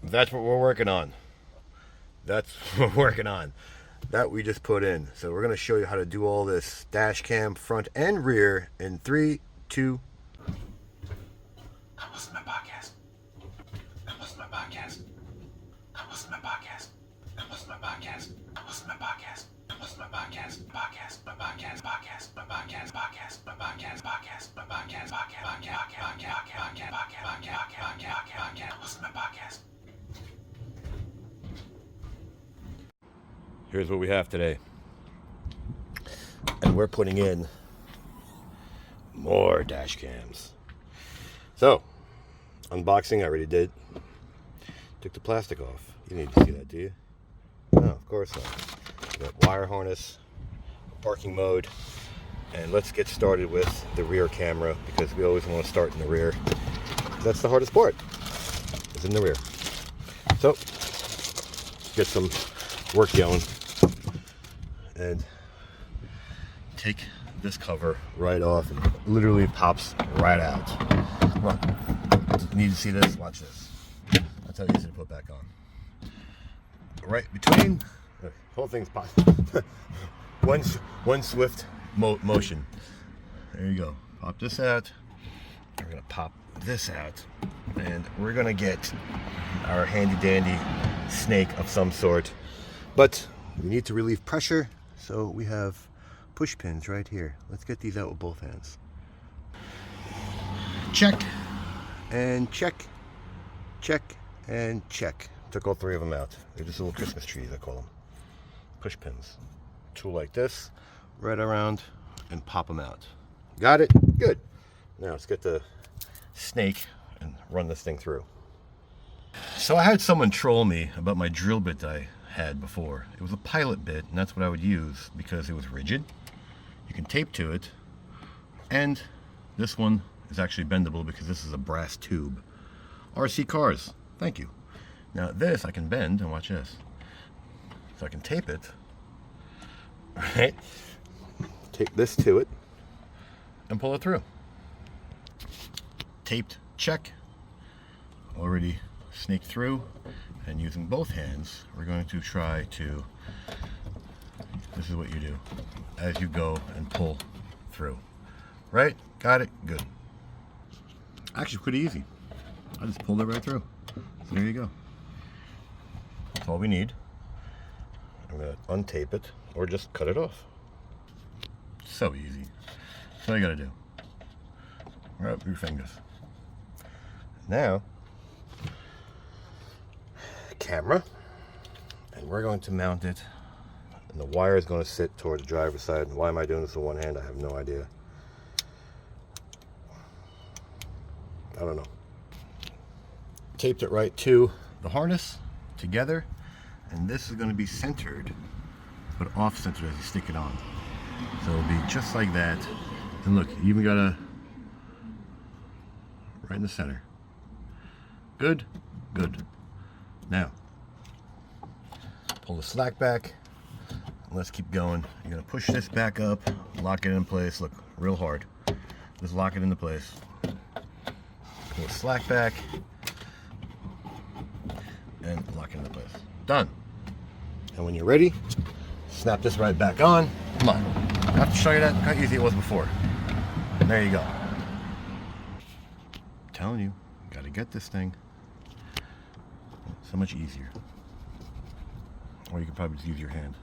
That's what we're working on. That's what we're working on. That we just put in. So we're gonna show you how to do all this dash cam front and rear in 3, 2. Come listen to my podcast. Come listen to my podcast. Come listen to my podcast. Come listen to my podcast. Come listen to my podcast. Come listen to my podcast. Podcast. My podcast. Podcast. My podcast. Podcast. My podcast. Podcast. My podcast. Podcast. Podcast. Listen to my podcast. Here's what we have today. And we're putting in more dash cams. So, unboxing I already did. Took the plastic off. You need to see that, do you? No, of course not. We got wire harness, parking mode, and let's get started with the rear camera because we always want to start in the rear. That's the hardest part, is in the rear. So, get some work going and take this cover right off and it literally pops right out. Come on. You need to see this? Watch this. That's how easy to put back on. Right between, the whole thing's popped. one swift motion. There you go. Pop this out. We're gonna pop this out, and we're gonna get our handy dandy snake of some sort. But we need to relieve pressure, so we have push pins right here. Let's get these out with both hands. Check and check, check and check. Took all three of them out. They're just little Christmas trees, I call them. Push pins. Tool like this, right around, and pop them out. Got it? Good. Now let's get the snake and run this thing through. So I had someone troll me about my drill bit that I had before. It was a pilot bit, and that's what I would use because it was rigid. You can tape to it, and this one is actually bendable because this is a brass tube. RC cars, thank you. Now this I can bend, and watch this. So I can tape it, right? Take this to it, and pull it through. Taped, check. Already snaked through, and using both hands, we're going to try to, this is what you do, as you go and pull through. Right? Got it? Good. Actually, pretty easy. I just pulled it right through. So there you go. That's all we need. I'm going to untape it, or just cut it off. So easy. That's all you got to do. Right up your fingers. Now, camera, and we're going to mount it, and the wire is going to sit toward the driver's side. Why am I doing this with one hand? I have no idea. I don't know. Taped it right to the harness together, and this is going to be centered but off centered as you stick it on, so it'll be just like that. And look, you even got a right in the center. Good, good. Now, pull the slack back. Let's keep going. You're gonna push this back up, lock it in place. Look, real hard. Just lock it into place. Pull the slack back, and lock it into place. Done. And when you're ready, snap this right back on. Come on. I have to show you that how easy it was before. There you go. I'm telling you, gotta get this thing. So much easier. Or you can probably just use your hand.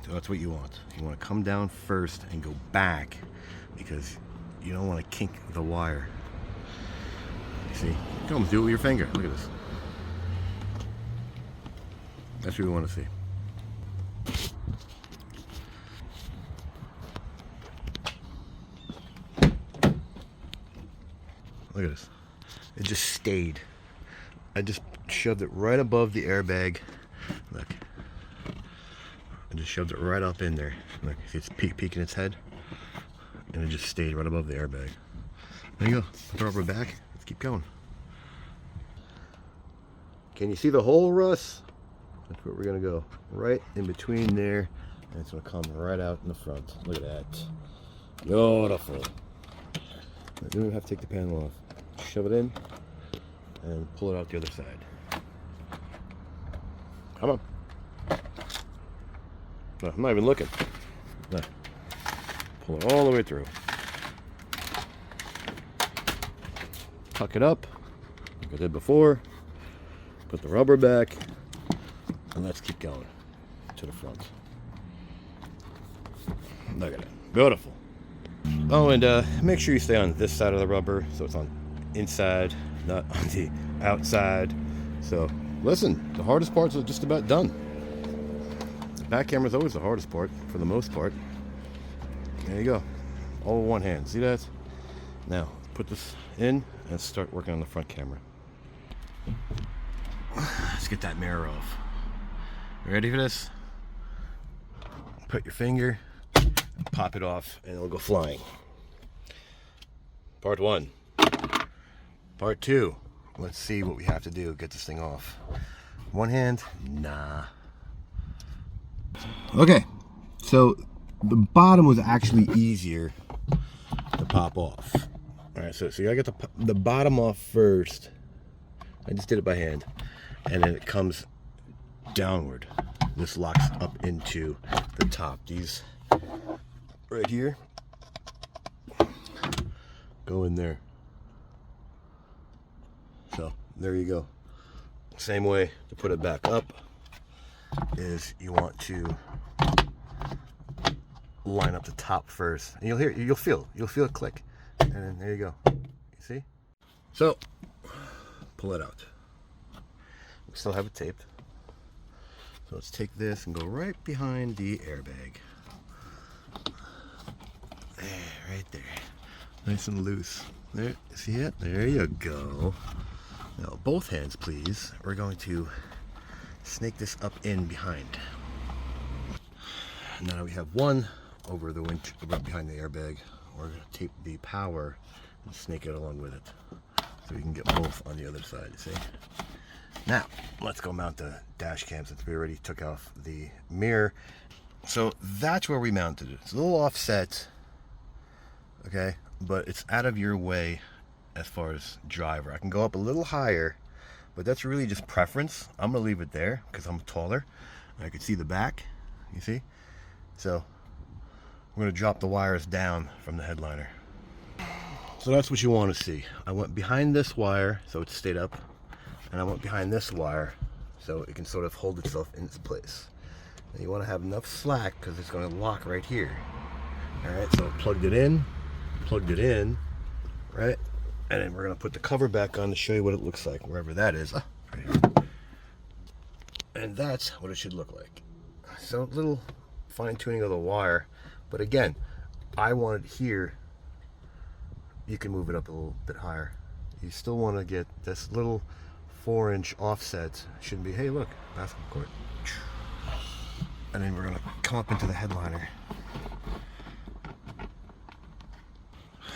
So that's what you want. You want to come down first and go back because you don't want to kink the wire. You see? You can almost do it with your finger. Look at this. That's what we want to see. Look at this. It just stayed. I just shoved it right above the airbag. Look. I just shoved it right up in there. Look, see it's peeking its head? And it just stayed right above the airbag. There you go. Throw it back. Let's keep going. Can you see the hole, Russ? That's where we're going to go. Right in between there. And it's going to come right out in the front. Look at that. Beautiful. You don't even have to take the panel off. Shove it in. and pull it out the other side. Come on. No, I'm not even looking. No. Pull it all the way through. Tuck it up, like I did before. Put the rubber back, and let's keep going to the front. Look at it. Beautiful. Oh, and make sure you stay on this side of the rubber so it's on inside, not on the outside. So, listen, the hardest parts are just about done. The back camera is always the hardest part, for the most part. There you go. All with one hand. See that? Now, put this in and start working on the front camera. Let's get that mirror off. Ready for this? Put your finger, pop it off, and it'll go flying. Part 1. Part 2. Let's see what we have to do to get this thing off. One hand? Nah. Okay, so the bottom was actually easier to pop off. Alright, so you gotta get the bottom off first. I just did it by hand. And then it comes downward. This locks up into the top. These right here go in there. So there you go. Same way to put it back up is you want to line up the top first. And you'll feel it click. And then there you go. You see? So pull it out. We still have it taped. So let's take this and go right behind the airbag. There, right there. Nice and loose. There, see it? There you go. Now, both hands, please. We're going to snake this up in behind. Now we have one over the winch, right behind the airbag. We're going to tape the power and snake it along with it. So we can get both on the other side, you see? Now, let's go mount the dash cam since we already took off the mirror. So that's where we mounted it. It's a little offset, okay, but it's out of your way as far as driver. I can go up a little higher, but that's really just preference. I'm gonna leave it there because I'm taller. I can see the back, you see? So we're gonna drop the wires down from the headliner. So that's what you want to see. I went behind this wire so it stayed up, and I went behind this wire so it can sort of hold itself in its place. And you want to have enough slack because it's going to lock right here. Alright, so plugged it in, right? And then we're going to put the cover back on to show you what it looks like, wherever that is. Right here. And that's what it should look like. So a little fine tuning of the wire, but again, I want it here. You can move it up a little bit higher. You still want to get this little 4-inch offset. Shouldn't be, hey look, basketball court. And then we're going to come up into the headliner.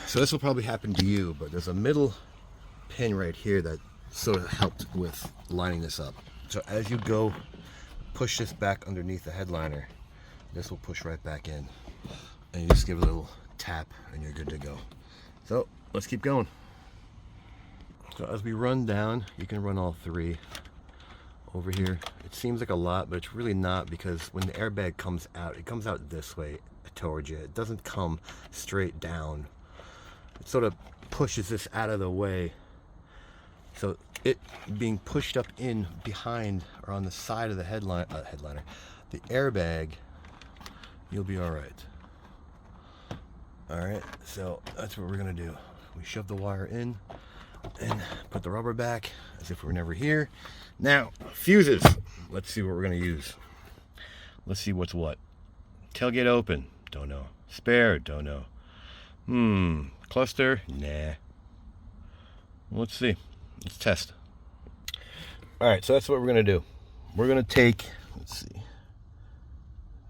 So this will probably happen to you, but there's a middle pin right here that sort of helped with lining this up. So as you go push this back underneath the headliner, this will push right back in. And you just give it a little tap and you're good to go. So let's keep going. So as we run down, you can run all three over here. It seems like a lot, but it's really not, because when the airbag comes out, it comes out this way towards you. It doesn't come straight down. It sort of pushes this out of the way. So it being pushed up in behind or on the side of the headliner, the airbag, you'll be all right. All right, so that's what we're gonna do. We shove the wire in and put the rubber back as if we're never here. Now, fuses. Let's see what we're gonna use. Let's see what's what. Tailgate open, don't know. Spare, don't know. Cluster, nah. Let's see, let's test. All right, so that's what we're gonna do. We're gonna take, let's see,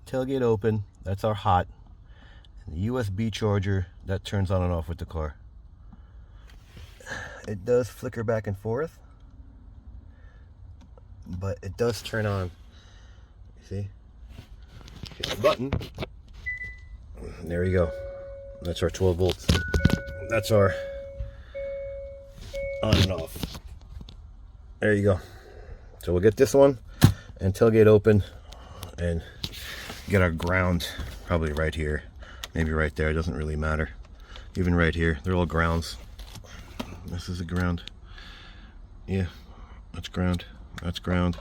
tailgate open, that's our hot. And the USB charger, that turns on and off with the car. It does flicker back and forth, but it does turn on. You see? Hit the button. And there you go. That's our 12 volts. That's our on and off. There you go. So we'll get this one and tailgate open and get our ground probably right here, maybe right there. It doesn't really matter. Even right here, they're all grounds. This is a ground. Yeah, that's ground. That's ground.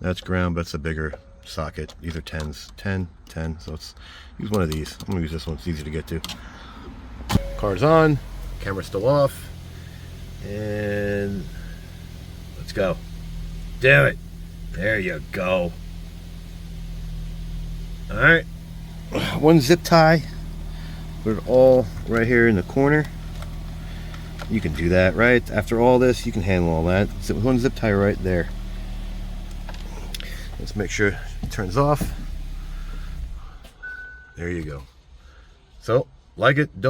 That's ground, but it's a bigger socket. These are 10s. 10, 10. So let's use one of these. I'm gonna use this one. It's easy to get to. Car's on. Camera's still off. And let's go. Do it. There you go. All right. One zip tie. Put it all right here in the corner. You can do that, right? After all this, you can handle all that. So one zip tie right there. Let's make sure it turns off. There you go. So, like it, don't